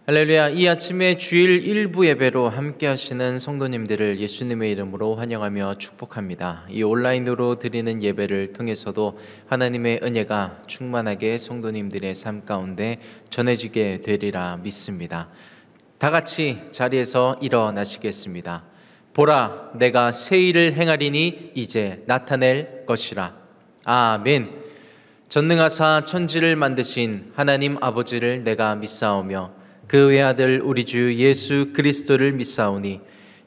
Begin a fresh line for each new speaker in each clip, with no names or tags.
할렐루야. 이 아침에 주일 일부 예배로 함께 하시는 성도님들을 예수님의 이름으로 환영하며 축복합니다. 이 온라인으로 드리는 예배를 통해서도 하나님의 은혜가 충만하게 성도님들의 삶 가운데 전해지게 되리라 믿습니다. 다 같이 자리에서 일어나시겠습니다. 보라, 내가 새 일을 행하리니 이제 나타낼 것이라. 아멘. 전능하사 천지를 만드신 하나님 아버지를 내가 믿사오며 그 외아들 우리 주 예수 그리스도를 믿사오니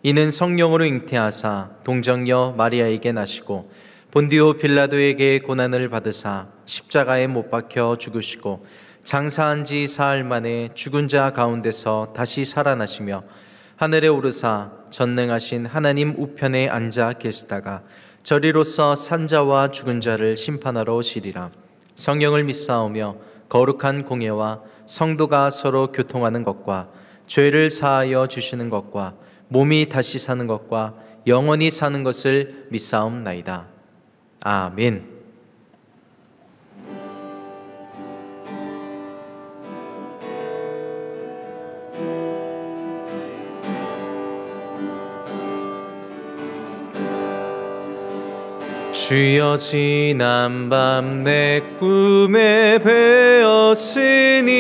이는 성령으로 잉태하사 동정녀 마리아에게 나시고 본디오 빌라도에게 고난을 받으사 십자가에 못 박혀 죽으시고 장사한 지 사흘 만에 죽은 자 가운데서 다시 살아나시며 하늘에 오르사 전능하신 하나님 우편에 앉아 계시다가 저리로서 산 자와 죽은 자를 심판하러 오시리라. 성령을 믿사오며 거룩한 공예와 성도가 서로 교통하는 것과 죄를 사하여 주시는 것과 몸이 다시 사는 것과 영원히 사는 것을 믿사옵나이다. 아멘. 주여 지난 밤 내 꿈에 배었으니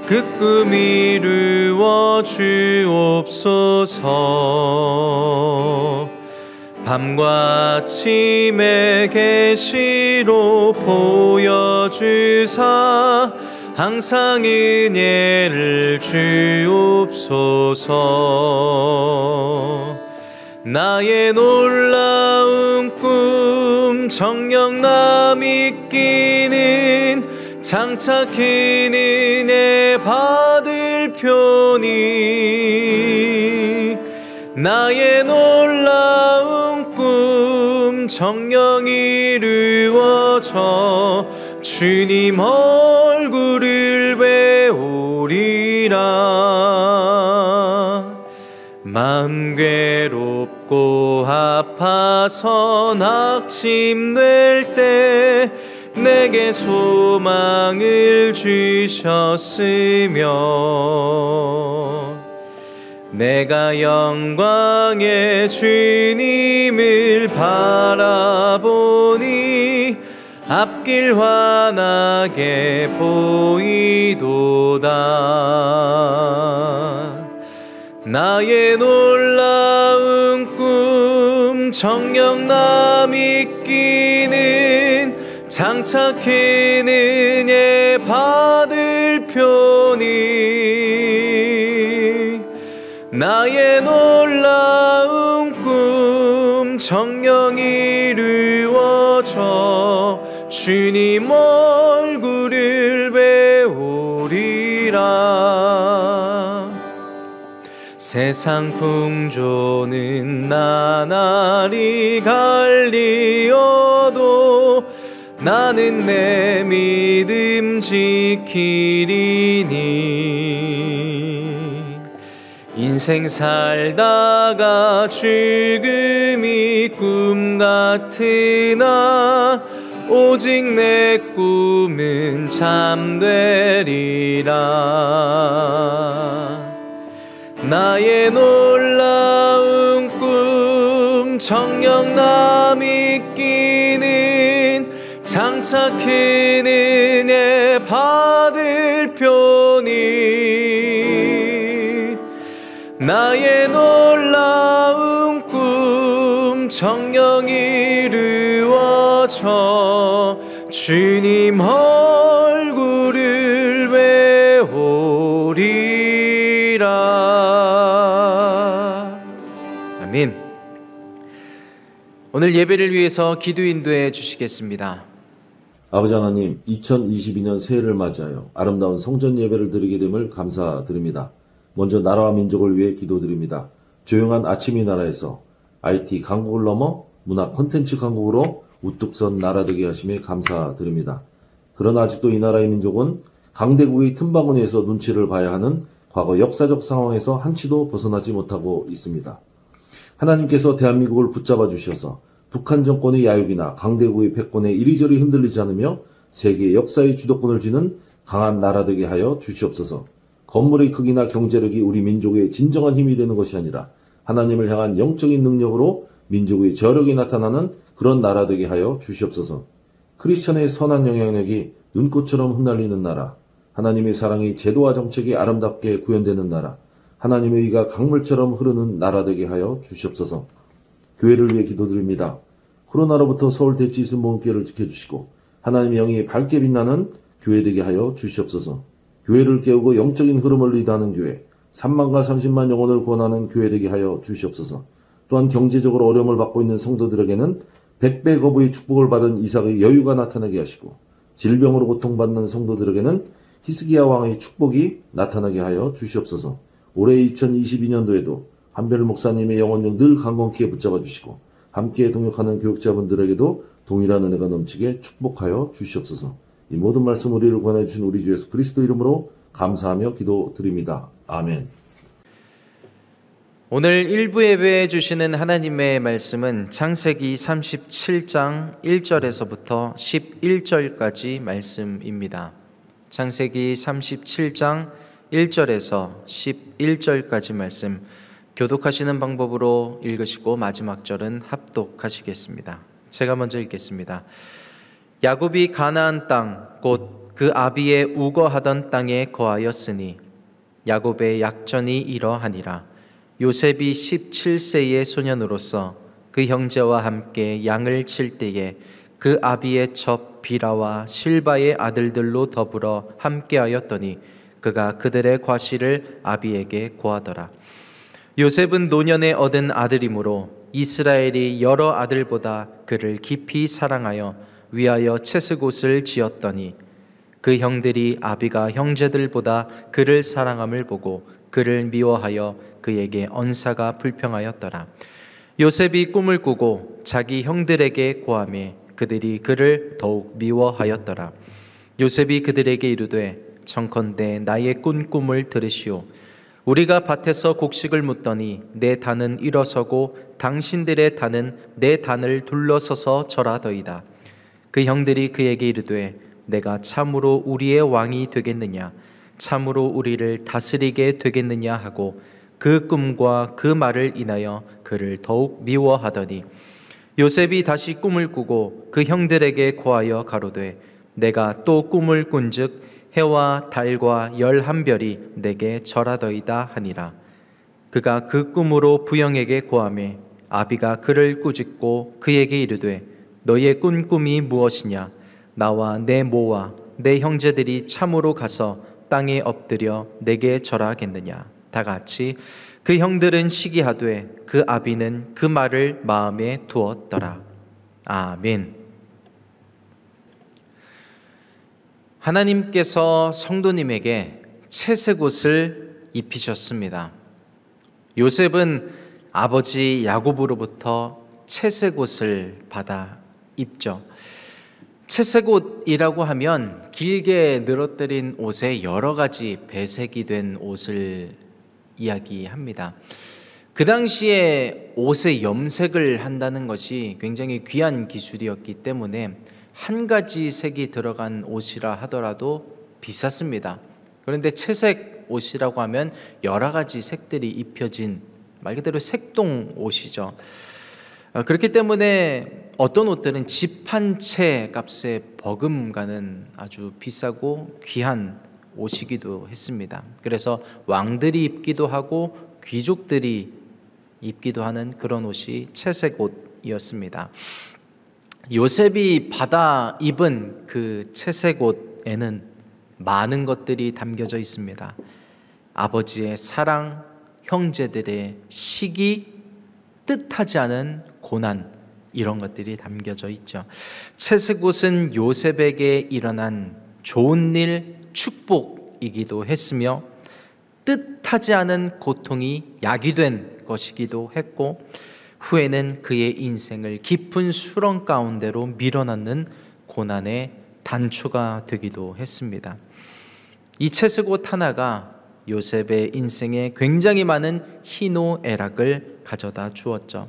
그 꿈 이루어 주옵소서. 밤과 아침에 계시로 보여주사 항상 은혜를 주옵소서. 나의 놀라운 꿈 정녕 남이 끼는 장차 큰 은혜 받을 표니 나의 놀라운 꿈 정녕 이루어져 주님 얼굴을 배우리라. 마음 괴롭고 아파서 낙심될 때 내게 소망을 주셨으며 내가 영광의 주님을 바라보니 앞길 환하게 보이도다. 나의 놀라운 꿈 정녕 남이 끼는 장차 큰 은혜 받을 표니 나의 놀라운 꿈 정녕 이루어져 주님 얼굴을 배우리라. 세상 풍조는 나날이 갈리어도 나는 내 믿음 지키리니 인생 살다가 죽음이 꿈 같으나 오직 내 꿈은 참되리라. 나의 놀라운 꿈 정녕 남이 끼는 장차 큰 은혜 받을 표니 나의 놀라운 꿈 정녕 이루어져 주님 얼굴을 배우리라. 아멘. 오늘 예배를 위해서 기도 인도해 주시겠습니다.
아버지 하나님, 2022년 새해를 맞이하여 아름다운 성전 예배를 드리게 됨을 감사드립니다. 먼저 나라와 민족을 위해 기도드립니다. 조용한 아침 이 나라에서 IT 강국을 넘어 문화 콘텐츠 강국으로 우뚝 선 나라 되게 하심에 감사드립니다. 그러나 아직도 이 나라의 민족은 강대국의 틈바구니에서 눈치를 봐야 하는 과거 역사적 상황에서 한치도 벗어나지 못하고 있습니다. 하나님께서 대한민국을 붙잡아 주셔서 북한 정권의 야욕이나 강대국의 패권에 이리저리 흔들리지 않으며 세계 역사의 주도권을 쥐는 강한 나라 되게 하여 주시옵소서. 건물의 크기나 경제력이 우리 민족의 진정한 힘이 되는 것이 아니라 하나님을 향한 영적인 능력으로 민족의 저력이 나타나는 그런 나라 되게 하여 주시옵소서. 크리스천의 선한 영향력이 눈꽃처럼 흩날리는 나라, 하나님의 사랑이 제도와 정책이 아름답게 구현되는 나라, 하나님의 의가 강물처럼 흐르는 나라 되게 하여 주시옵소서. 교회를 위해 기도드립니다. 코로나로부터 서울 대치 순복음교회를 지켜주시고 하나님의 영이 밝게 빛나는 교회 되게 하여 주시옵소서. 교회를 깨우고 영적인 흐름을 리드하는 교회, 3만과 30만 영혼을 구원하는 교회 되게 하여 주시옵소서. 또한 경제적으로 어려움을 받고 있는 성도들에게는 100배 거부의 축복을 받은 이삭의 여유가 나타나게 하시고 질병으로 고통받는 성도들에게는 히스기야 왕의 축복이 나타나게 하여 주시옵소서. 올해 2022년도에도 한별 목사님의 영혼을 늘 강건케 붙잡아 주시고 함께 동역하는 교육자분들에게도 동일한 은혜가 넘치게 축복하여 주시옵소서. 이 모든 말씀 우리를 권해 주신 우리 주 예수 그리스도 이름으로 감사하며 기도드립니다. 아멘.
오늘 일부 예배해 주시는 하나님의 말씀은 창세기 37장 1절에서부터 11절까지 말씀입니다. 창세기 37장 1절에서 11절까지 말씀 교독하시는 방법으로 읽으시고 마지막 절은 합독하시겠습니다. 제가 먼저 읽겠습니다. 야곱이 가나안 땅 곧 그 아비의 우거하던 땅에 거하였으니 야곱의 약전이 이러하니라. 요셉이 17세의 소년으로서 그 형제와 함께 양을 칠 때에 그 아비의 첩 비라와 실바의 아들들로 더불어 함께하였더니 그가 그들의 과실을 아비에게 고하더라. 요셉은 노년에 얻은 아들이므로 이스라엘이 여러 아들보다 그를 깊이 사랑하여 위하여 채스곳을 지었더니 그 형들이 아비가 형제들보다 그를 사랑함을 보고 그를 미워하여 그에게 언사가 불평하였더라. 요셉이 꿈을 꾸고 자기 형들에게 고하매 그들이 그를 더욱 미워하였더라. 요셉이 그들에게 이르되 청컨대 나의 꾼 꿈을 들으시오. 우리가 밭에서 곡식을 묻더니 내 단은 일어서고 당신들의 단은 내 단을 둘러서서 절하더이다. 그 형들이 그에게 이르되 내가 참으로 우리의 왕이 되겠느냐, 참으로 우리를 다스리게 되겠느냐 하고 그 꿈과 그 말을 인하여 그를 더욱 미워하더니 요셉이 다시 꿈을 꾸고 그 형들에게 고하여 가로되 내가 또 꿈을 꾼즉 해와 달과 11별이 내게 절하더이다 하니라. 그가 그 꿈으로 부형에게 고하매 아비가 그를 꾸짖고 그에게 이르되 너의 꾼 꿈이 무엇이냐? 나와 내 모와 내 형제들이 참으로 가서 땅에 엎드려 내게 절하겠느냐? 다 같이 그 형들은 시기하되 그 아비는 그 말을 마음에 두었더라. 아멘. 하나님께서 성도님에게 채색옷을 입히셨습니다. 요셉은 아버지 야곱으로부터 채색옷을 받아 입죠. 채색옷이라고 하면 길게 늘어뜨린 옷에 여러 가지 배색이 된 옷을 이야기합니다. 그 당시에 옷에 염색을 한다는 것이 굉장히 귀한 기술이었기 때문에 한 가지 색이 들어간 옷이라 하더라도 비쌌습니다. 그런데 채색 옷이라고 하면 여러 가지 색들이 입혀진 말 그대로 색동 옷이죠. 그렇기 때문에 어떤 옷들은 집 한 채 값에 버금가는 아주 비싸고 귀한 옷이기도 했습니다. 그래서 왕들이 입기도 하고 귀족들이 입기도 하는 그런 옷이 채색 옷이었습니다. 요셉이 받아 입은 그 채색 옷에는 많은 것들이 담겨져 있습니다. 아버지의 사랑, 형제들의 시기, 뜻하지 않은 고난, 이런 것들이 담겨져 있죠. 채색 옷은 요셉에게 일어난 좋은 일, 축복이기도 했으며 뜻하지 않은 고통이 약이 된 것이기도 했고 후에는 그의 인생을 깊은 수렁 가운데로 밀어넣는 고난의 단초가 되기도 했습니다. 이 채색 옷 하나가 요셉의 인생에 굉장히 많은 희노애락을 가져다 주었죠.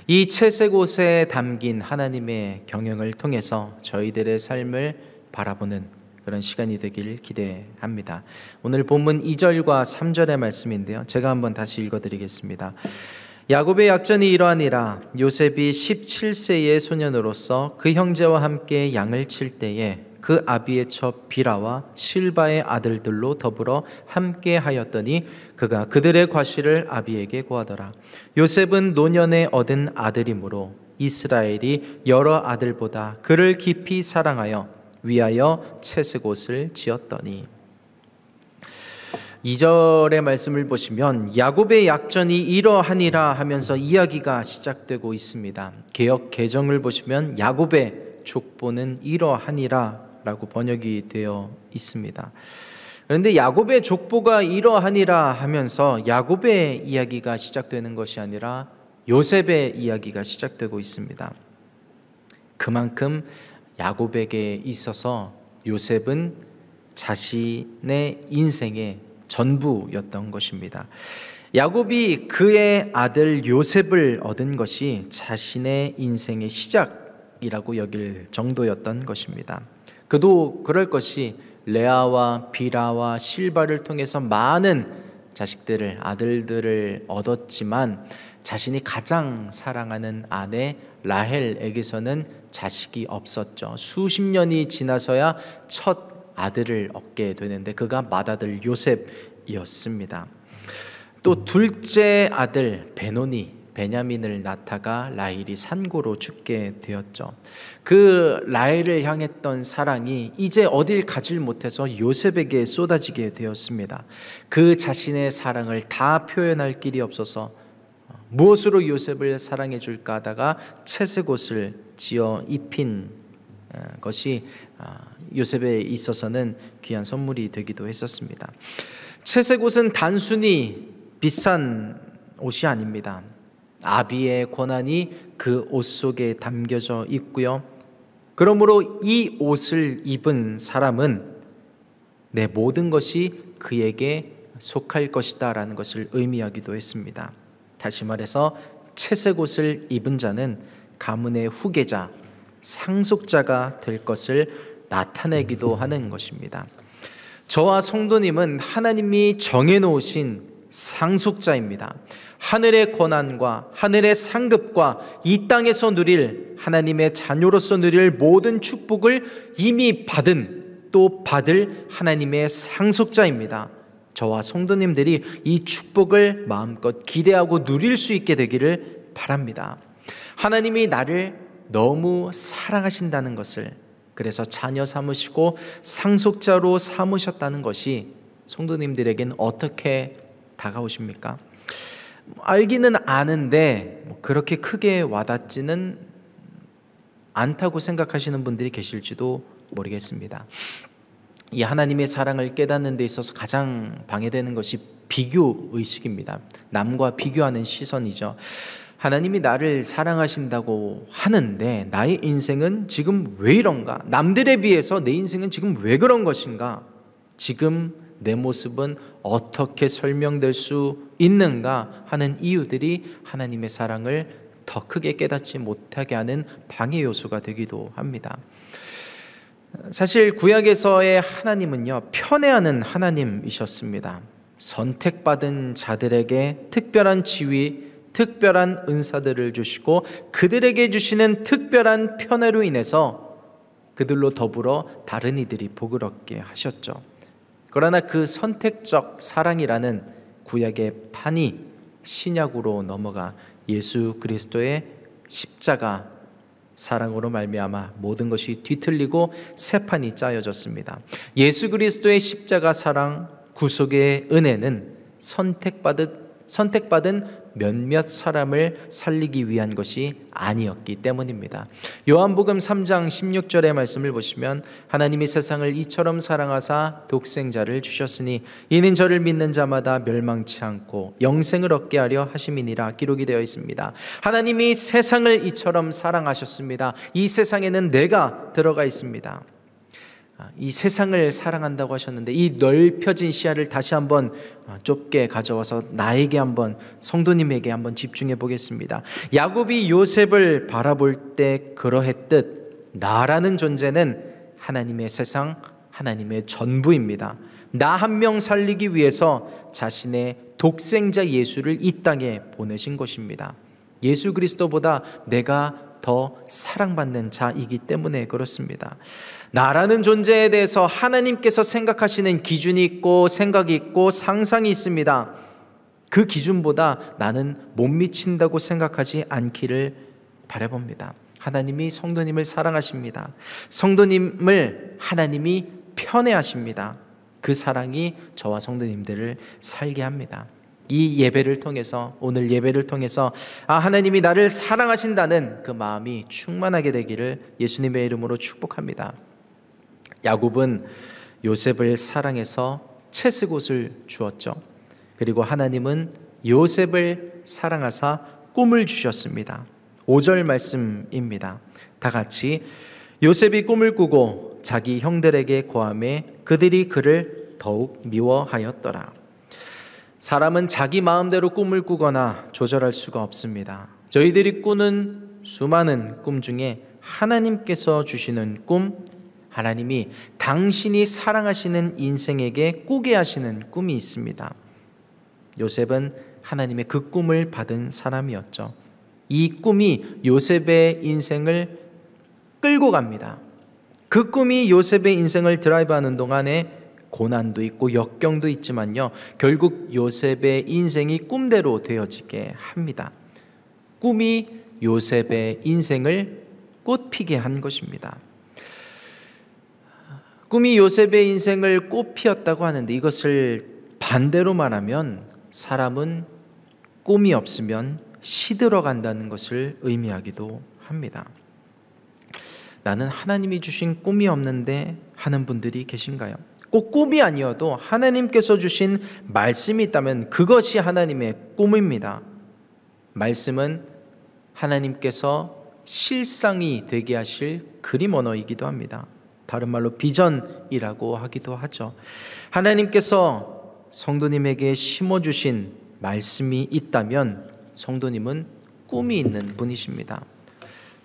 이 채색 옷에 담긴 하나님의 경영을 통해서 저희들의 삶을 바라보는 그런 시간이 되길 기대합니다. 오늘 본문 2절과 3절의 말씀인데요, 제가 한번 다시 읽어드리겠습니다. 야곱의 약전이 이러하니라. 요셉이 17세의 소년으로서 그 형제와 함께 양을 칠 때에 그 아비의 처 비라와 실바의 아들들로 더불어 함께 하였더니 그가 그들의 과실을 아비에게 고하더라. 요셉은 노년에 얻은 아들이므로 이스라엘이 여러 아들보다 그를 깊이 사랑하여 위하여 채색옷을 지었더니. 2절의 말씀을 보시면 야곱의 약전이 이러하니라 하면서 이야기가 시작되고 있습니다. 개역 개정을 보시면 야곱의 족보는 이러하니라 라고 번역이 되어 있습니다. 그런데 야곱의 족보가 이러하니라 하면서 야곱의 이야기가 시작되는 것이 아니라 요셉의 이야기가 시작되고 있습니다. 그만큼 야곱에게 있어서 요셉은 자신의 인생의 전부였던 것입니다. 야곱이 그의 아들 요셉을 얻은 것이 자신의 인생의 시작이라고 여길 정도였던 것입니다. 그도 그럴 것이 레아와 비라와 실바를 통해서 많은 자식들을, 아들들을 얻었지만 자신이 가장 사랑하는 아내 라헬에게서는 자식이 없었죠. 수십 년이 지나서야 첫 아들을 얻게 되는데 그가 맏아들 요셉이었습니다. 또 둘째 아들 베냐민을 낳다가 라헬이 산고로 죽게 되었죠. 그 라헬을 향했던 사랑이 이제 어딜 가질 못해서 요셉에게 쏟아지게 되었습니다. 그 자신의 사랑을 다 표현할 길이 없어서 무엇으로 요셉을 사랑해 줄까 하다가 채색옷을 지어 입힌 것이 요셉에 있어서는 귀한 선물이 되기도 했었습니다. 채색옷은 단순히 비싼 옷이 아닙니다. 아비의 권한이 그 옷 속에 담겨져 있고요. 그러므로 이 옷을 입은 사람은 내 모든 것이 그에게 속할 것이다 라는 것을 의미하기도 했습니다. 다시 말해서 채색옷을 입은 자는 가문의 후계자, 상속자가 될 것을 나타내기도 하는 것입니다. 저와 성도님은 하나님이 정해놓으신 상속자입니다. 하늘의 권한과 하늘의 상급과 이 땅에서 누릴 하나님의 자녀로서 누릴 모든 축복을 이미 받은, 또 받을 하나님의 상속자입니다. 저와 성도님들이 이 축복을 마음껏 기대하고 누릴 수 있게 되기를 바랍니다. 하나님이 나를 너무 사랑하신다는 것을, 그래서 자녀 삼으시고 상속자로 삼으셨다는 것이 성도님들에겐 어떻게 다가오십니까? 알기는 아는데 그렇게 크게 와닿지는 않다고 생각하시는 분들이 계실지도 모르겠습니다. 이 하나님의 사랑을 깨닫는 데 있어서 가장 방해되는 것이 비교의식입니다. 남과 비교하는 시선이죠. 하나님이 나를 사랑하신다고 하는데 나의 인생은 지금 왜 이런가? 남들에 비해서 내 인생은 지금 왜 그런 것인가? 지금 내 모습은 어떻게 설명될 수 있는가 하는 이유들이 하나님의 사랑을 더 크게 깨닫지 못하게 하는 방해 요소가 되기도 합니다. 사실 구약에서의 하나님은요, 편애하는 하나님이셨습니다. 선택받은 자들에게 특별한 지위, 특별한 은사들을 주시고 그들에게 주시는 특별한 편애로 인해서 그들로 더불어 다른 이들이 복을 얻게 하셨죠. 그러나 그 선택적 사랑이라는 구약의 판이 신약으로 넘어가 예수 그리스도의 십자가 사랑으로 말미암아 모든 것이 뒤틀리고 새 판이 짜여졌습니다. 예수 그리스도의 십자가 사랑, 구속의 은혜는 선택받은 몇몇 사람을 살리기 위한 것이 아니었기 때문입니다. 요한복음 3장 16절의 말씀을 보시면 하나님이 세상을 이처럼 사랑하사 독생자를 주셨으니 이는 저를 믿는 자마다 멸망치 않고 영생을 얻게 하려 하심이니라 기록이 되어 있습니다. 하나님이 세상을 이처럼 사랑하셨습니다. 이 세상에는 내가 들어가 있습니다. 이 세상을 사랑한다고 하셨는데 이 넓혀진 시야를 다시 한번 좁게 가져와서 나에게 한번, 성도님에게 한번 집중해 보겠습니다. 야곱이 요셉을 바라볼 때 그러했듯 나라는 존재는 하나님의 세상, 하나님의 전부입니다. 나 한 명 살리기 위해서 자신의 독생자 예수를 이 땅에 보내신 것입니다. 예수 그리스도보다 내가 더 사랑받는 자이기 때문에 그렇습니다. 나라는 존재에 대해서 하나님께서 생각하시는 기준이 있고 생각이 있고 상상이 있습니다. 그 기준보다 나는 못 미친다고 생각하지 않기를 바라봅니다. 하나님이 성도님을 사랑하십니다. 성도님을 하나님이 편애하십니다. 그 사랑이 저와 성도님들을 살게 합니다. 이 예배를 통해서, 오늘 예배를 통해서 하나님이 나를 사랑하신다는 그 마음이 충만하게 되기를 예수님의 이름으로 축복합니다. 야곱은 요셉을 사랑해서 채색옷을 주었죠. 그리고 하나님은 요셉을 사랑하사 꿈을 주셨습니다. 5절 말씀입니다. 다 같이 요셉이 꿈을 꾸고 자기 형들에게 고하매 그들이 그를 더욱 미워하였더라. 사람은 자기 마음대로 꿈을 꾸거나 조절할 수가 없습니다. 저희들이 꾸는 수많은 꿈 중에 하나님께서 주시는 꿈, 하나님이 당신이 사랑하시는 인생에게 꾸게 하시는 꿈이 있습니다. 요셉은 하나님의 그 꿈을 받은 사람이었죠. 이 꿈이 요셉의 인생을 끌고 갑니다. 그 꿈이 요셉의 인생을 드라이브하는 동안에 고난도 있고 역경도 있지만요, 결국 요셉의 인생이 꿈대로 되어지게 합니다. 꿈이 요셉의 인생을 꽃피게 한 것입니다. 꿈이 요셉의 인생을 꽃피웠다고 하는데, 이것을 반대로 말하면 사람은 꿈이 없으면 시들어간다는 것을 의미하기도 합니다. 나는 하나님이 주신 꿈이 없는데 하는 분들이 계신가요? 꼭 꿈이 아니어도 하나님께서 주신 말씀이 있다면 그것이 하나님의 꿈입니다. 말씀은 하나님께서 실상이 되게 하실 그림 언어이기도 합니다. 다른 말로 비전이라고 하기도 하죠. 하나님께서 성도님에게 심어주신 말씀이 있다면 성도님은 꿈이 있는 분이십니다.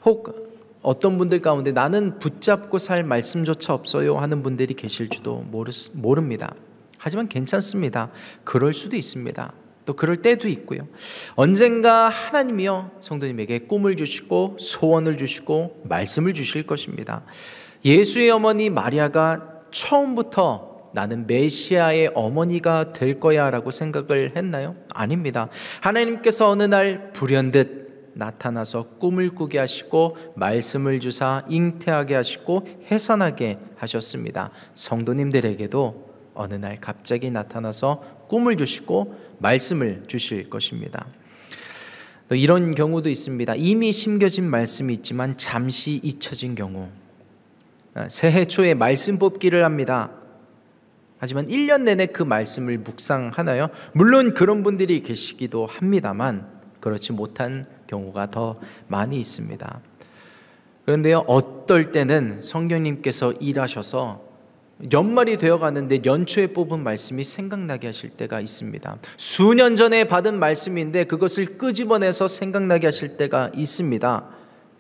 혹 어떤 분들 가운데 나는 붙잡고 살 말씀조차 없어요 하는 분들이 계실지도 모릅니다. 하지만 괜찮습니다. 그럴 수도 있습니다. 또 그럴 때도 있고요. 언젠가 하나님이요 성도님에게 꿈을 주시고 소원을 주시고 말씀을 주실 것입니다. 예수의 어머니 마리아가 처음부터 나는 메시아의 어머니가 될 거야 라고 생각을 했나요? 아닙니다. 하나님께서 어느 날 불현듯 나타나서 꿈을 꾸게 하시고 말씀을 주사 잉태하게 하시고 해산하게 하셨습니다. 성도님들에게도 어느 날 갑자기 나타나서 꿈을 주시고 말씀을 주실 것입니다. 또 이런 경우도 있습니다. 이미 심겨진 말씀이 있지만 잠시 잊혀진 경우. 새해 초에 말씀 뽑기를 합니다. 하지만 1년 내내 그 말씀을 묵상하나요? 물론 그런 분들이 계시기도 합니다만 그렇지 못한 경우가 더 많이 있습니다. 그런데요, 어떨 때는 성령님께서 일하셔서 연말이 되어가는데 연초에 뽑은 말씀이 생각나게 하실 때가 있습니다. 수년 전에 받은 말씀인데 그것을 끄집어내서 생각나게 하실 때가 있습니다.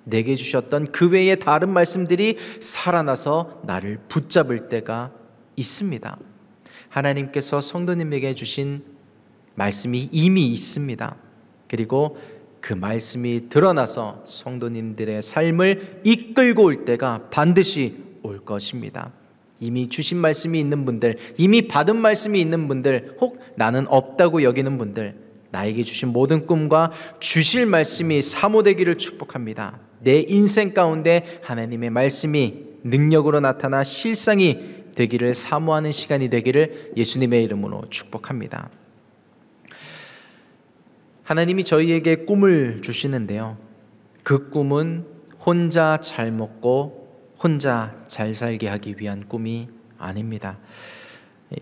내게 주셨던 그 외의 다른 말씀들이 살아나서 나를 붙잡을 때가 있습니다. 하나님께서 성도님에게 주신 말씀이 이미 있습니다. 그리고 그 말씀이 드러나서 성도님들의 삶을 이끌고 올 때가 반드시 올 것입니다. 이미 주신 말씀이 있는 분들, 이미 받은 말씀이 있는 분들, 혹 나는 없다고 여기는 분들, 나에게 주신 모든 꿈과 주실 말씀이 사모되기를 축복합니다. 내 인생 가운데 하나님의 말씀이 능력으로 나타나 실상이 되기를 사모하는 시간이 되기를 예수님의 이름으로 축복합니다. 하나님이 저희에게 꿈을 주시는데요, 그 꿈은 혼자 잘 먹고 혼자 잘 살게 하기 위한 꿈이 아닙니다.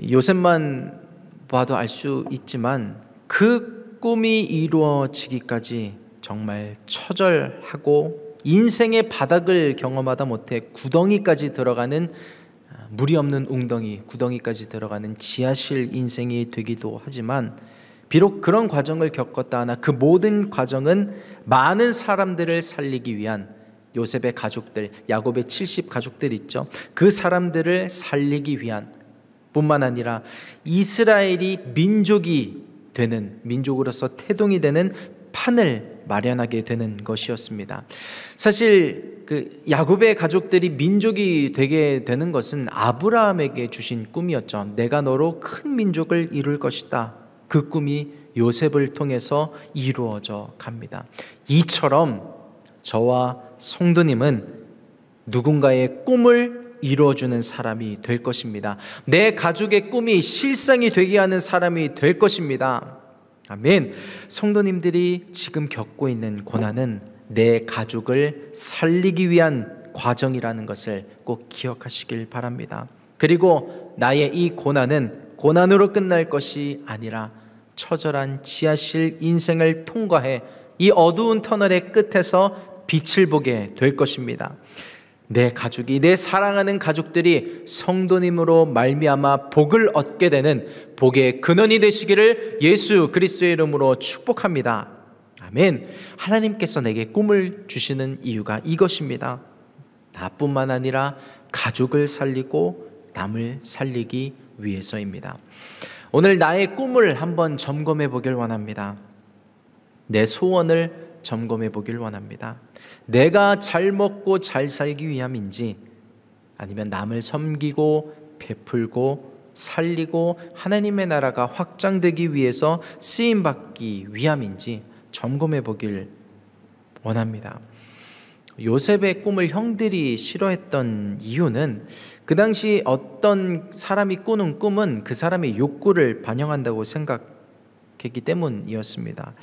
요셉만 봐도 알 수 있지만 그 꿈이 이루어지기까지 정말 처절하고 인생의 바닥을 경험하다 못해 구덩이까지 들어가는, 물이 없는 웅덩이, 구덩이까지 들어가는 지하실 인생이 되기도 하지만, 비록 그런 과정을 겪었다 하나 그 모든 과정은 많은 사람들을 살리기 위한, 요셉의 가족들, 야곱의 70 가족들 있죠. 그 사람들을 살리기 위한 뿐만 아니라 이스라엘이 민족으로서 태동이 되는 판을 마련하게 되는 것이었습니다. 사실 그 야곱의 가족들이 민족이 되게 되는 것은 아브라함에게 주신 꿈이었죠. 내가 너로 큰 민족을 이룰 것이다. 그 꿈이 요셉을 통해서 이루어져 갑니다. 이처럼 저와 성도님은 누군가의 꿈을 이루어주는 사람이 될 것입니다. 내 가족의 꿈이 실상이 되게 하는 사람이 될 것입니다. 아멘. 성도님들이 지금 겪고 있는 고난은 내 가족을 살리기 위한 과정이라는 것을 꼭 기억하시길 바랍니다. 그리고 나의 이 고난은 고난으로 끝날 것이 아니라 처절한 지하실 인생을 통과해 이 어두운 터널의 끝에서 빛을 보게 될 것입니다. 내 가족이, 내 사랑하는 가족들이 성도님으로 말미암아 복을 얻게 되는 복의 근원이 되시기를 예수 그리스도의 이름으로 축복합니다. 아멘. 하나님께서 내게 꿈을 주시는 이유가 이것입니다. 나뿐만 아니라 가족을 살리고 남을 살리기 위해서입니다. 오늘 나의 꿈을 한번 점검해 보길 원합니다. 내 소원을 점검해 보길 원합니다. 내가 잘 먹고 잘 살기 위함인지, 아니면 남을 섬기고 베풀고 살리고 하나님의 나라가 확장되기 위해서 쓰임받기 위함인지 점검해 보길 원합니다. 요셉의 꿈을 형들이 싫어했던 이유는 그 당시 어떤 사람이 꾸는 꿈은 그 사람의 욕구를 반영한다고 생각했기 때문이었습니다.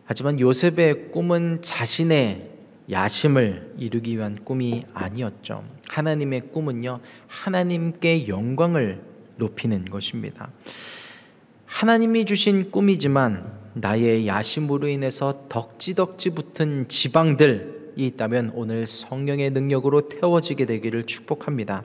하지만 요셉의 꿈은 자신의 야심을 이루기 위한 꿈이 아니었죠. 하나님의 꿈은요, 하나님께 영광을 높이는 것입니다. 하나님이 주신 꿈이지만 나의 야심으로 인해서 덕지덕지 붙은 지방들이 있다면 오늘 성령의 능력으로 태워지게 되기를 축복합니다.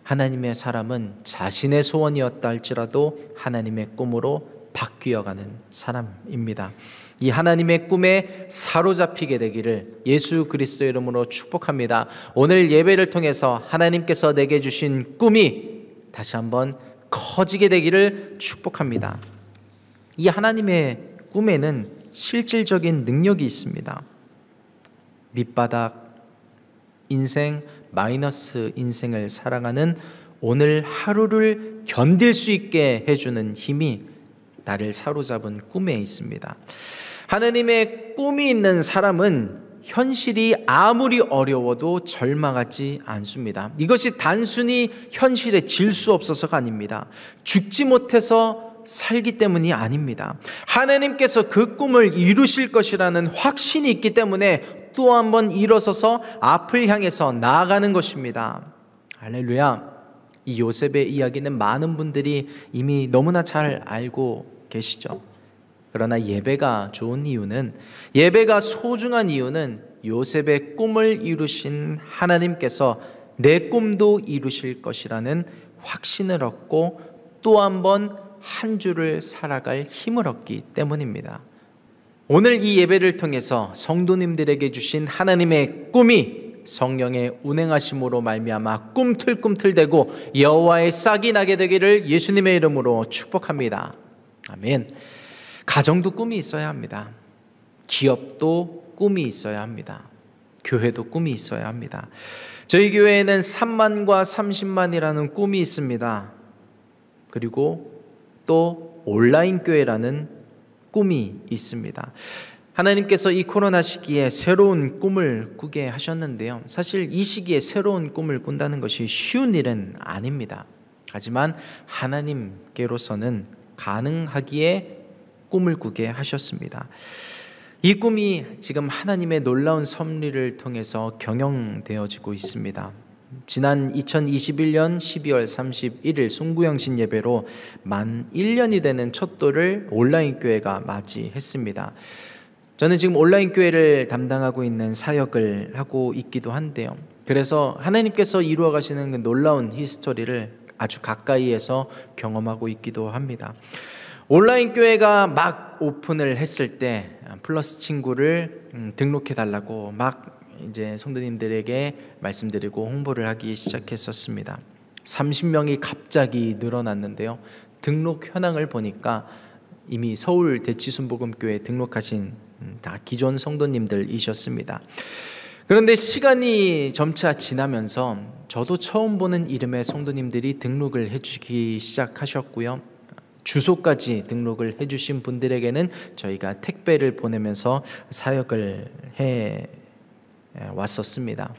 하나님의 사람은 자신의 소원이었다 할지라도 하나님의 꿈으로 바뀌어가는 사람입니다. 이 하나님의 꿈에 사로잡히게 되기를 예수 그리스도의 이름으로 축복합니다. 오늘 예배를 통해서 하나님께서 내게 주신 꿈이 다시 한번 커지게 되기를 축복합니다. 이 하나님의 꿈에는 실질적인 능력이 있습니다. 밑바닥 인생, 마이너스 인생을 살아가는 오늘 하루를 견딜 수 있게 해주는 힘이 나를 사로잡은 꿈에 있습니다. 하나님의 꿈이 있는 사람은 현실이 아무리 어려워도 절망하지 않습니다. 이것이 단순히 현실에 질 수 없어서가 아닙니다. 죽지 못해서 살기 때문이 아닙니다. 하나님께서 그 꿈을 이루실 것이라는 확신이 있기 때문에 또 한 번 일어서서 앞을 향해서 나아가는 것입니다. 할렐루야. 이 요셉의 이야기는 많은 분들이 이미 너무나 잘 알고 계시죠. 그러나 예배가 좋은 이유는, 예배가 소중한 이유는 요셉의 꿈을 이루신 하나님께서 내 꿈도 이루실 것이라는 확신을 얻고 또 한 번 한 주를 살아갈 힘을 얻기 때문입니다. 오늘 이 예배를 통해서 성도님들에게 주신 하나님의 꿈이 성령의 운행하심으로 말미암아 꿈틀꿈틀대고 여호와의 싹이 나게 되기를 예수님의 이름으로 축복합니다. 아멘. 가정도 꿈이 있어야 합니다. 기업도 꿈이 있어야 합니다. 교회도 꿈이 있어야 합니다. 저희 교회에는 3만과 30만이라는 꿈이 있습니다. 그리고 또 온라인 교회라는 꿈이 있습니다. 하나님께서 이 코로나 시기에 새로운 꿈을 꾸게 하셨는데요. 사실 이 시기에 새로운 꿈을 꾼다는 것이 쉬운 일은 아닙니다. 하지만 하나님께로서는 가능하기에 꿈을 꾸게 하셨습니다. 이 꿈이 지금 하나님의 놀라운 섭리를 통해서 경영되어지고 있습니다. 지난 2021년 12월 31일 송구영신 예배로 만 1년이 되는 첫돌을 온라인 교회가 맞이했습니다. 저는 지금 온라인 교회를 담당하고 있는 사역을 하고 있기도 한데요. 그래서 하나님께서 이루어 가시는 그 놀라운 히스토리를 아주 가까이에서 경험하고 있기도 합니다. 온라인 교회가 막 오픈을 했을 때 플러스 친구를 등록해 달라고 막 이제 성도님들에게 말씀드리고 홍보를 하기 시작했었습니다. 30명이 갑자기 늘어났는데요. 등록 현황을 보니까 이미 서울 대치순복음교회 등록하신 다 기존 성도님들이셨습니다. 그런데 시간이 점차 지나면서 저도 처음 보는 이름의 성도님들이 등록을 해주기 시작하셨고요. 주소까지 등록을 해주신 분들에게는 저희가 택배를 보내면서 사역을 해 왔었습니다.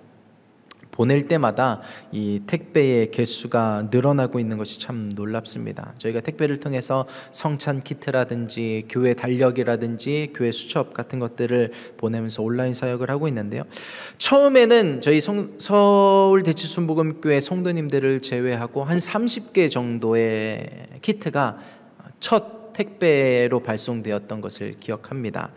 보낼 때마다 이 택배의 개수가 늘어나고 있는 것이 참 놀랍습니다. 저희가 택배를 통해서 성찬 키트라든지 교회 달력이라든지 교회 수첩 같은 것들을 보내면서 온라인 사역을 하고 있는데요. 처음에는 저희 서울 대치순복음교회 성도님들을 제외하고 한 30개 정도의 키트가 첫 택배로 발송되었던 것을 기억합니다.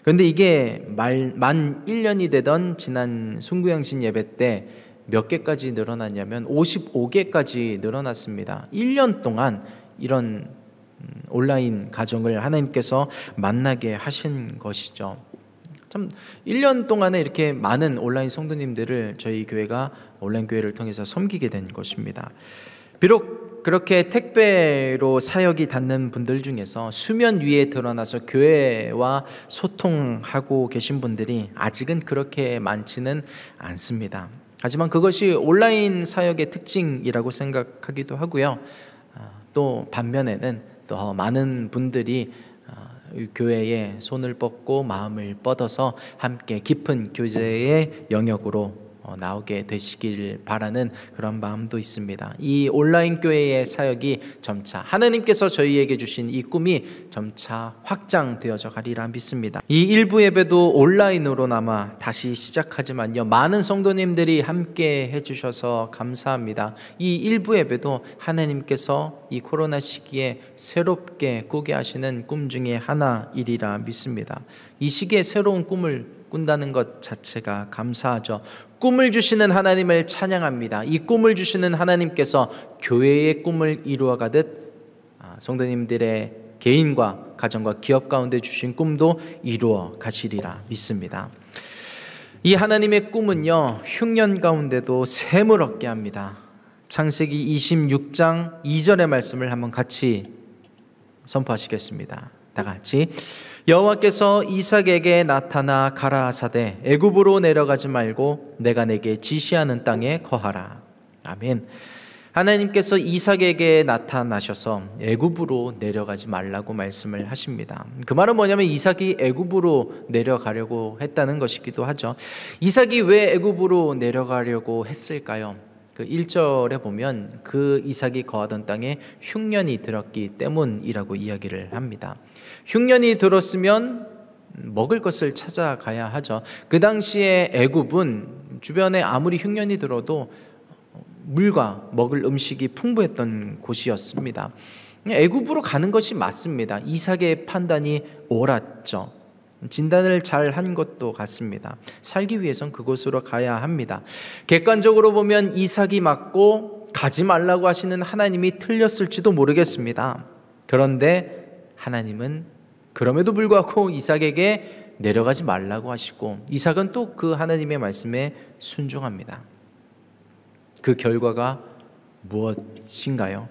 그런데 이게 만 1년이 되던 지난 송구영신 예배 때 몇 개까지 늘어났냐면 55개까지 늘어났습니다. 1년 동안 이런 온라인 가정을 하나님께서 만나게 하신 것이죠. 참 1년 동안에 이렇게 많은 온라인 성도님들을 저희 교회가 온라인 교회를 통해서 섬기게 된 것입니다. 비록 그렇게 택배로 사역이 닿는 분들 중에서 수면 위에 드러나서 교회와 소통하고 계신 분들이 아직은 그렇게 많지는 않습니다. 하지만 그것이 온라인 사역의 특징이라고 생각하기도 하고요. 또 반면에는 또 많은 분들이 교회에 손을 뻗고 마음을 뻗어서 함께 깊은 교제의 영역으로 나오게 되시길 바라는 그런 마음도 있습니다. 이 온라인 교회의 사역이 점차 하나님께서 저희에게 주신 이 꿈이 점차 확장되어져 가리라 믿습니다. 이 일부 예배도 온라인으로나마 다시 시작하지만요, 많은 성도님들이 함께 해주셔서 감사합니다. 이 일부 예배도 하나님께서 이 코로나 시기에 새롭게 꾸게 하시는 꿈 중에 하나이리라 믿습니다. 이 시기에 새로운 꿈을 꾼다는 것 자체가 감사하죠. 꿈을 주시는 하나님을 찬양합니다. 이 꿈을 주시는 하나님께서 교회의 꿈을 이루어가듯 성도님들의 개인과 가정과 기업 가운데 주신 꿈도 이루어 가시리라 믿습니다. 이 하나님의 꿈은요, 흉년 가운데도 샘을 얻게 합니다. 창세기 26장 2절의 말씀을 한번 같이 선포하시겠습니다. 다 같이. 여호와께서 이삭에게 나타나 가라 하사대 애굽으로 내려가지 말고 내가 내게 지시하는 땅에 거하라. 아멘. 하나님께서 이삭에게 나타나셔서 애굽으로 내려가지 말라고 말씀을 하십니다. 그 말은 뭐냐면 이삭이 애굽으로 내려가려고 했다는 것이기도 하죠. 이삭이 왜 애굽으로 내려가려고 했을까요? 그 1절에 보면 그 이삭이 거하던 땅에 흉년이 들었기 때문이라고 이야기를 합니다. 흉년이 들었으면 먹을 것을 찾아가야 하죠. 그 당시에 애굽은 주변에 아무리 흉년이 들어도 물과 먹을 음식이 풍부했던 곳이었습니다. 애굽으로 가는 것이 맞습니다. 이삭의 판단이 옳았죠. 진단을 잘 한 것도 같습니다. 살기 위해선 그곳으로 가야 합니다. 객관적으로 보면 이삭이 맞고 가지 말라고 하시는 하나님이 틀렸을지도 모르겠습니다. 그런데 하나님은 그럼에도 불구하고 이삭에게 내려가지 말라고 하시고 이삭은 또 그 하나님의 말씀에 순종합니다. 그 결과가 무엇인가요?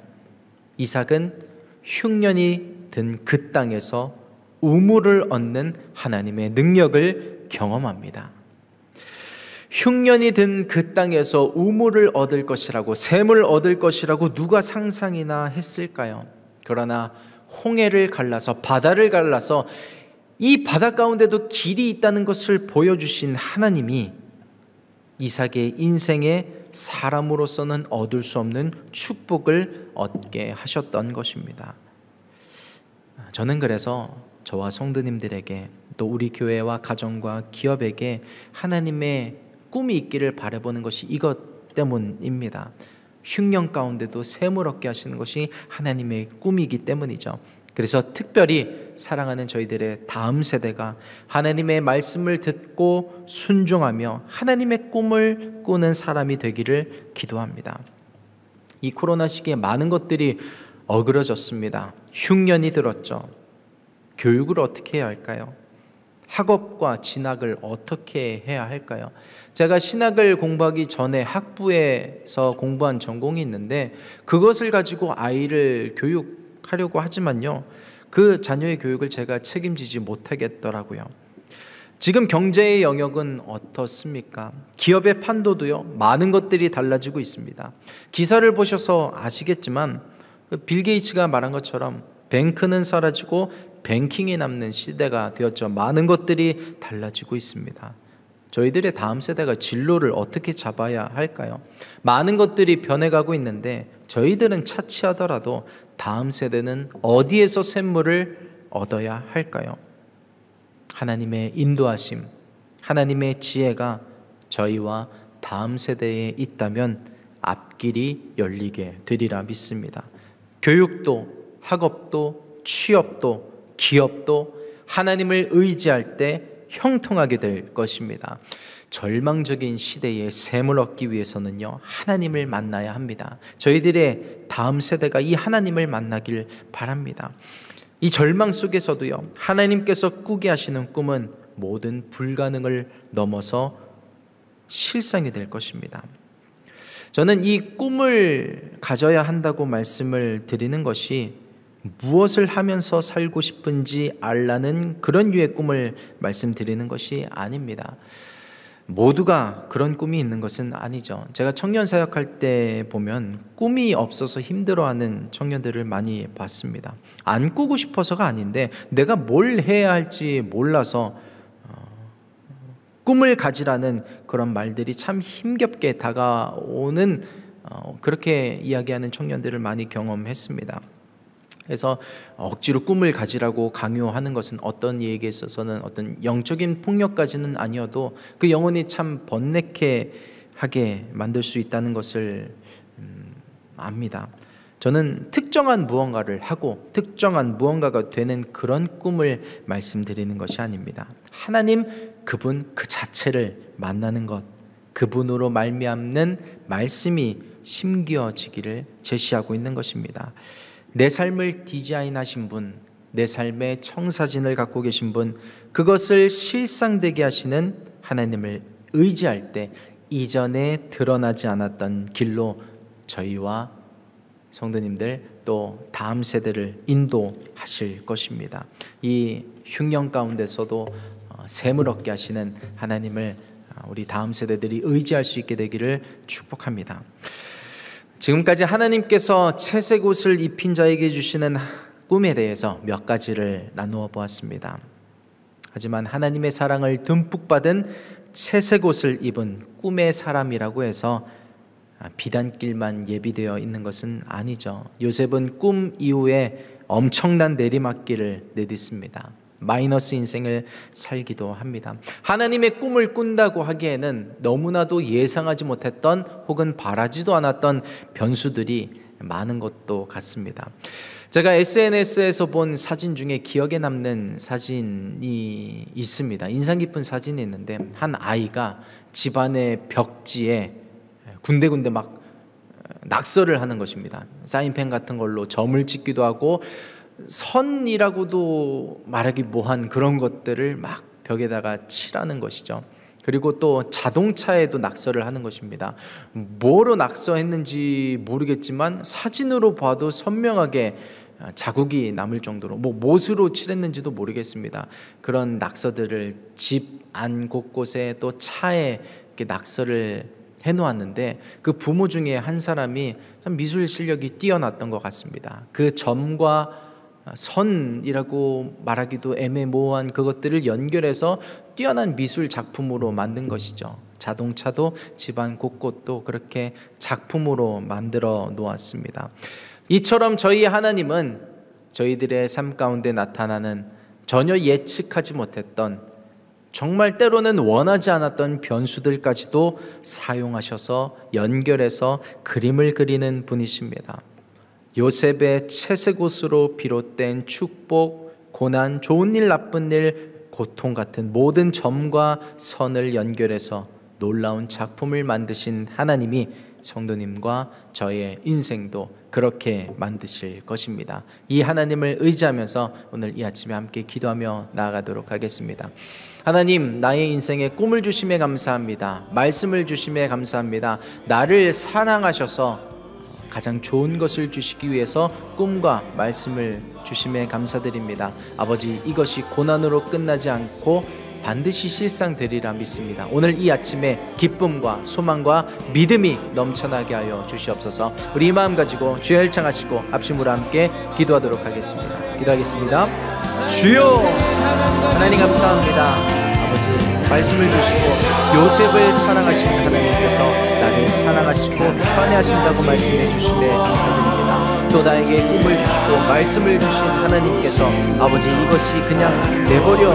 이삭은 흉년이 든 그 땅에서 우물을 얻는 하나님의 능력을 경험합니다. 흉년이 든 그 땅에서 우물을 얻을 것이라고, 샘을 얻을 것이라고 누가 상상이나 했을까요? 그러나 홍해를 갈라서, 바다를 갈라서 이 바다 가운데도 길이 있다는 것을 보여주신 하나님이 이삭의 인생에 사람으로서는 얻을 수 없는 축복을 얻게 하셨던 것입니다. 저는 그래서 저와 성도님들에게 또 우리 교회와 가정과 기업에게 하나님의 꿈이 있기를 바라보는 것이 이것 때문입니다. 흉년 가운데도 샘을 얻게 하시는 것이 하나님의 꿈이기 때문이죠. 그래서 특별히 사랑하는 저희들의 다음 세대가 하나님의 말씀을 듣고 순종하며 하나님의 꿈을 꾸는 사람이 되기를 기도합니다. 이 코로나 시기에 많은 것들이 어그러졌습니다. 흉년이 들었죠. 교육을 어떻게 해야 할까요? 학업과 진학을 어떻게 해야 할까요? 제가 신학을 공부하기 전에 학부에서 공부한 전공이 있는데 그것을 가지고 아이를 교육하려고 하지만요, 그 자녀의 교육을 제가 책임지지 못하겠더라고요. 지금 경제의 영역은 어떻습니까? 기업의 판도도요, 많은 것들이 달라지고 있습니다. 기사를 보셔서 아시겠지만 빌 게이츠가 말한 것처럼 뱅크는 사라지고 뱅킹이 남는 시대가 되었죠. 많은 것들이 달라지고 있습니다. 저희들의 다음 세대가 진로를 어떻게 잡아야 할까요? 많은 것들이 변해가고 있는데 저희들은 차치하더라도 다음 세대는 어디에서 샘물을 얻어야 할까요? 하나님의 인도하심, 하나님의 지혜가 저희와 다음 세대에 있다면 앞길이 열리게 되리라 믿습니다. 교육도, 학업도, 취업도, 기업도 하나님을 의지할 때 형통하게 될 것입니다. 절망적인 시대에 샘을 얻기 위해서는요, 하나님을 만나야 합니다. 저희들의 다음 세대가 이 하나님을 만나길 바랍니다. 이 절망 속에서도요, 하나님께서 꾸게 하시는 꿈은 모든 불가능을 넘어서 실상이 될 것입니다. 저는 이 꿈을 가져야 한다고 말씀을 드리는 것이 무엇을 하면서 살고 싶은지 알라는 그런 류의 꿈을 말씀드리는 것이 아닙니다. 모두가 그런 꿈이 있는 것은 아니죠. 제가 청년 사역할 때 보면 꿈이 없어서 힘들어하는 청년들을 많이 봤습니다. 안 꾸고 싶어서가 아닌데 내가 뭘 해야 할지 몰라서 꿈을 가지라는 그런 말들이 참 힘겹게 다가오는, 그렇게 이야기하는 청년들을 많이 경험했습니다. 그래서 억지로 꿈을 가지라고 강요하는 것은 어떤 이에게 있어서는 어떤 영적인 폭력까지는 아니어도 그 영혼이 참 번뇌케 하게 만들 수 있다는 것을 압니다. 저는 특정한 무언가를 하고 특정한 무언가가 되는 그런 꿈을 말씀드리는 것이 아닙니다. 하나님 그분 그 자체를 만나는 것, 그분으로 말미암는 말씀이 심기어지기를 제시하고 있는 것입니다. 내 삶을 디자인하신 분, 내 삶의 청사진을 갖고 계신 분, 그것을 실상되게 하시는 하나님을 의지할 때 이전에 드러나지 않았던 길로 저희와 성도님들 또 다음 세대를 인도하실 것입니다. 이 흉년 가운데서도 샘을 얻게 하시는 하나님을 우리 다음 세대들이 의지할 수 있게 되기를 축복합니다. 지금까지 하나님께서 채색 옷을 입힌 자에게 주시는 꿈에 대해서 몇 가지를 나누어 보았습니다. 하지만 하나님의 사랑을 듬뿍 받은 채색 옷을 입은 꿈의 사람이라고 해서 비단길만 예비되어 있는 것은 아니죠. 요셉은 꿈 이후에 엄청난 내리막길을 내딛습니다. 마이너스 인생을 살기도 합니다. 하나님의 꿈을 꾼다고 하기에는 너무나도 예상하지 못했던 혹은 바라지도 않았던 변수들이 많은 것도 같습니다. 제가 SNS에서 본 사진 중에 기억에 남는 사진이 있습니다. 인상 깊은 사진이 있는데 한 아이가 집안의 벽지에 군데군데 막 낙서를 하는 것입니다. 사인펜 같은 걸로 점을 찍기도 하고 선이라고도 말하기 뭐한 그런 것들을 막 벽에다가 칠하는 것이죠. 그리고 또 자동차에도 낙서를 하는 것입니다. 뭐로 낙서했는지 모르겠지만 사진으로 봐도 선명하게 자국이 남을 정도로, 못으로 칠했는지도 모르겠습니다. 그런 낙서들을 집 안 곳곳에 또 차에 이렇게 낙서를 해놓았는데 그 부모 중에 한 사람이 참 미술 실력이 뛰어났던 것 같습니다. 그 점과 선이라고 말하기도 애매모호한 그것들을 연결해서 뛰어난 미술 작품으로 만든 것이죠. 자동차도 집안 곳곳도 그렇게 작품으로 만들어 놓았습니다. 이처럼 저희 하나님은 저희들의 삶 가운데 나타나는 전혀 예측하지 못했던, 정말 때로는 원하지 않았던 변수들까지도 사용하셔서 연결해서 그림을 그리는 분이십니다. 요셉의 채색 옷으로 비롯된 축복, 고난, 좋은 일, 나쁜 일, 고통 같은 모든 점과 선을 연결해서 놀라운 작품을 만드신 하나님이 성도님과 저의 인생도 그렇게 만드실 것입니다. 이 하나님을 의지하면서 오늘 이 아침에 함께 기도하며 나아가도록 하겠습니다. 하나님, 나의 인생에 꿈을 주심에 감사합니다. 말씀을 주심에 감사합니다. 나를 사랑하셔서 가장 좋은 것을 주시기 위해서 꿈과 말씀을 주심에 감사드립니다. 아버지, 이것이 고난으로 끝나지 않고 반드시 실상되리라 믿습니다. 오늘 이 아침에 기쁨과 소망과 믿음이 넘쳐나게 하여 주시옵소서. 우리 이 마음 가지고 주여 열창하시고 합심으로 함께 기도하도록 하겠습니다. 기도하겠습니다. 주여, 하나님 감사합니다. 아버지, 말씀을 주시고 요셉을 사랑하신 하나님께서 나를 사랑하시고 편애하신다고 말씀해 주시네 감사드립니다. 또 나에게 꿈을 주시고 말씀을 주신 하나님께서 아버지, 이것이 그냥 내버려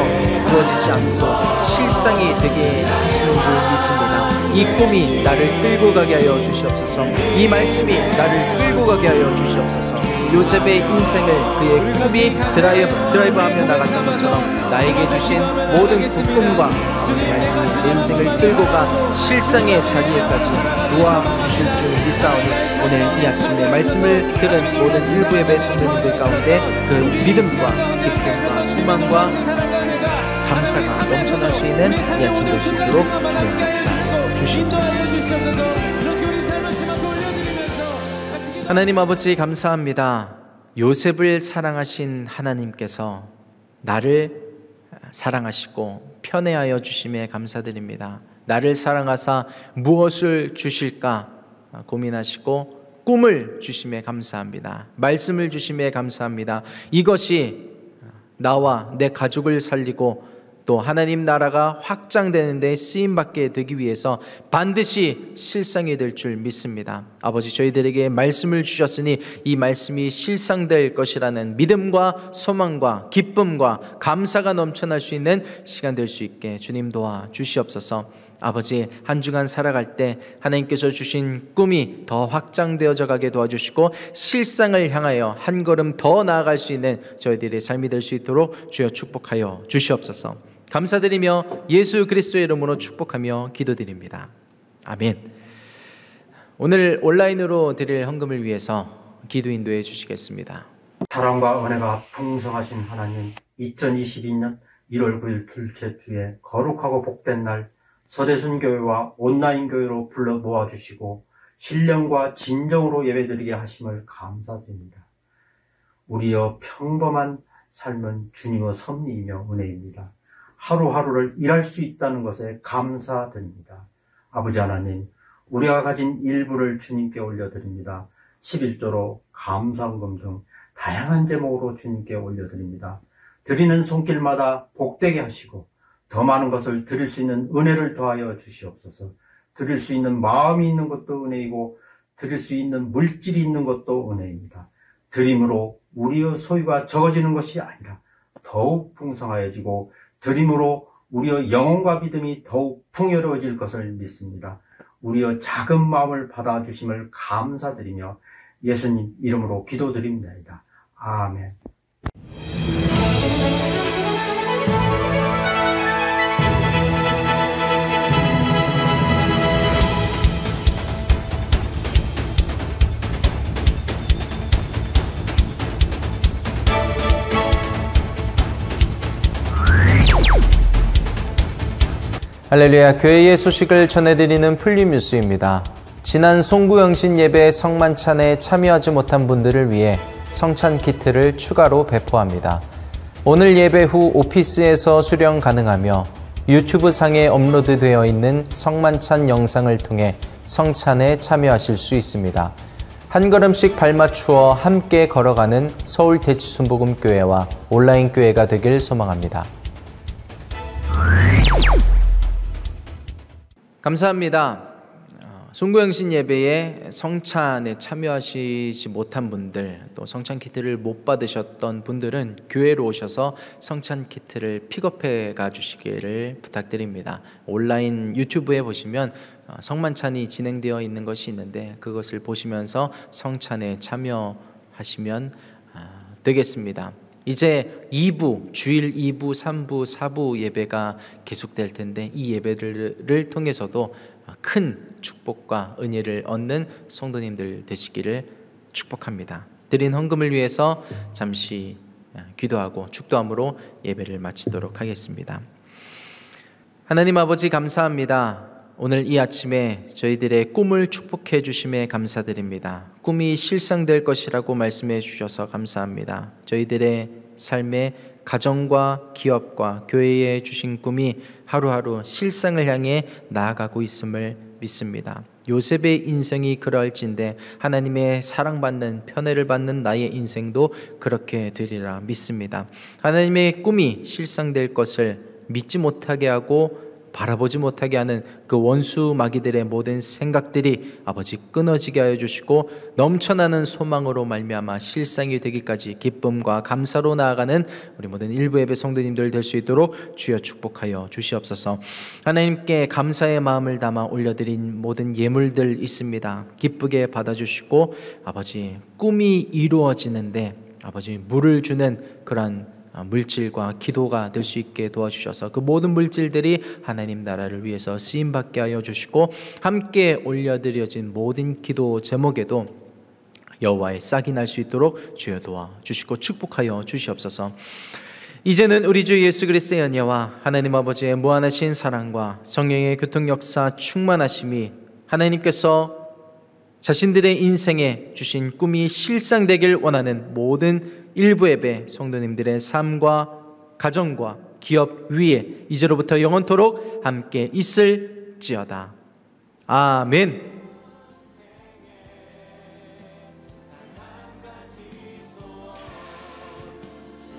두어지지 않고 실상이 되게 하시는 줄 믿습니다. 이 꿈이 나를 끌고 가게 하여 주시옵소서. 이 말씀이 나를 끌고 가게 하여 주시옵소서. 요셉의 인생을 그의 꿈이 드라이브하며 나갔던 것처럼 나에게 주신 모든 그 꿈과 말씀이 내 인생을 끌고 가 실상의 자리에까지 놓아 주실 줄 믿사오니 오늘 이 아침에 말씀을 들은 모든 일부 예배 성도님들 가운데 그 믿음과 기쁨과 소망과 감사가 넘쳐날 수 있는 이 아침 될 수 있도록 주님 역사하여 주시옵소서. 하나님 아버지 감사합니다. 요셉을 사랑하신 하나님께서 나를 사랑하시고 편애하여 주심에 감사드립니다. 나를 사랑하사 무엇을 주실까 고민하시고 꿈을 주심에 감사합니다. 말씀을 주심에 감사합니다. 이것이 나와 내 가족을 살리고 또 하나님 나라가 확장되는 데 쓰임받게 되기 위해서 반드시 실상이 될 줄 믿습니다. 아버지, 저희들에게 말씀을 주셨으니 이 말씀이 실상될 것이라는 믿음과 소망과 기쁨과 감사가 넘쳐날 수 있는 시간 될 수 있게 주님 도와 주시옵소서. 아버지, 한 주간 살아갈 때 하나님께서 주신 꿈이 더 확장되어져 가게 도와주시고 실상을 향하여 한 걸음 더 나아갈 수 있는 저희들의 삶이 될 수 있도록 주여 축복하여 주시옵소서. 감사드리며 예수 그리스도의 이름으로 축복하며 기도드립니다. 아멘. 오늘 온라인으로 드릴 헌금을 위해서 기도 인도해 주시겠습니다.
사랑과 은혜가 풍성하신 하나님, 2022년 1월 9일 둘째 주에 거룩하고 복된 날 서대순 교회와 온라인 교회로 불러 모아주시고 신령과 진정으로 예배드리게 하심을 감사드립니다. 우리의 평범한 삶은 주님의 섭리이며 은혜입니다. 하루하루를 일할 수 있다는 것에 감사드립니다. 아버지 하나님, 우리가 가진 일부를 주님께 올려드립니다. 11조로 감사헌금 등 다양한 제목으로 주님께 올려드립니다. 드리는 손길마다 복되게 하시고 더 많은 것을 드릴 수 있는 은혜를 더하여 주시옵소서. 드릴 수 있는 마음이 있는 것도 은혜이고 드릴 수 있는 물질이 있는 것도 은혜입니다. 드림으로 우리의 소유가 적어지는 것이 아니라 더욱 풍성하여지고 드림으로 우리의 영혼과 믿음이 더욱 풍요로워질 것을 믿습니다. 우리의 작은 마음을 받아주심을 감사드리며 예수님 이름으로 기도드립니다. 아멘.
할렐루야, 교회의 소식을 전해드리는 풀림뉴스입니다. 지난 송구영신 예배 성만찬에 참여하지 못한 분들을 위해 성찬 키트를 추가로 배포합니다. 오늘 예배 후 오피스에서 수령 가능하며 유튜브 상에 업로드되어 있는 성만찬 영상을 통해 성찬에 참여하실 수 있습니다. 한 걸음씩 발맞추어 함께 걸어가는 서울 대치순복음교회와 온라인 교회가 되길 소망합니다. 감사합니다. 송구영신 예배에 성찬에 참여하시지 못한 분들, 또 성찬 키트를 못 받으셨던 분들은 교회로 오셔서 성찬 키트를 픽업해 가 주시기를 부탁드립니다. 온라인 유튜브에 보시면 성만찬이 진행되어 있는 것이 있는데 그것을 보시면서 성찬에 참여하시면 되겠습니다. 이제 2부, 주일 2부, 3부, 4부 예배가 계속될 텐데 이 예배를 통해서도 큰 축복과 은혜를 얻는 성도님들 되시기를 축복합니다. 드린 헌금을 위해서 잠시 기도하고 축도함으로 예배를 마치도록 하겠습니다. 하나님 아버지 감사합니다. 오늘 이 아침에 저희들의 꿈을 축복해 주심에 감사드립니다. 꿈이 실상될 것이라고 말씀해 주셔서 감사합니다. 저희들의 삶에 가정과 기업과 교회에 주신 꿈이 하루하루 실상을 향해 나아가고 있음을 믿습니다. 요셉의 인생이 그러할진대 하나님의 사랑받는 편애를 받는 나의 인생도 그렇게 되리라 믿습니다. 하나님의 꿈이 실상될 것을 믿지 못하게 하고 바라보지 못하게 하는 그 원수 마귀들의 모든 생각들이 아버지 끊어지게 하여 주시고 넘쳐나는 소망으로 말미암아 실상이 되기까지 기쁨과 감사로 나아가는 우리 모든 일부 예배 성도님들 될 수 있도록 주여 축복하여 주시옵소서. 하나님께 감사의 마음을 담아 올려드린 모든 예물들 있습니다. 기쁘게 받아주시고 아버지 꿈이 이루어지는데 아버지 물을 주는 그러한 물질과 기도가 될 수 있게 도와주셔서 그 모든 물질들이 하나님 나라를 위해서 쓰임받게 하여 주시고 함께 올려드려진 모든 기도 제목에도 여호와의 싹이 날 수 있도록 주여 도와주시고 축복하여 주시옵소서. 이제는 우리 주 예수 그리스도의 은혜와 하나님 아버지의 무한하신 사랑과 성령의 교통 역사 충만하심이 하나님께서 자신들의 인생에 주신 꿈이 실상되길 원하는 모든 일부 예배 성도님들의 삶과 가정과 기업 위에 이제로부터 영원토록 함께 있을지어다. 아멘.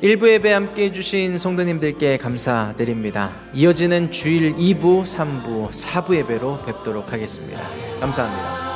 일부 예배 함께 해주신 성도님들께 감사드립니다. 이어지는 주일 2부, 3부, 4부 예배로 뵙도록 하겠습니다. 감사합니다.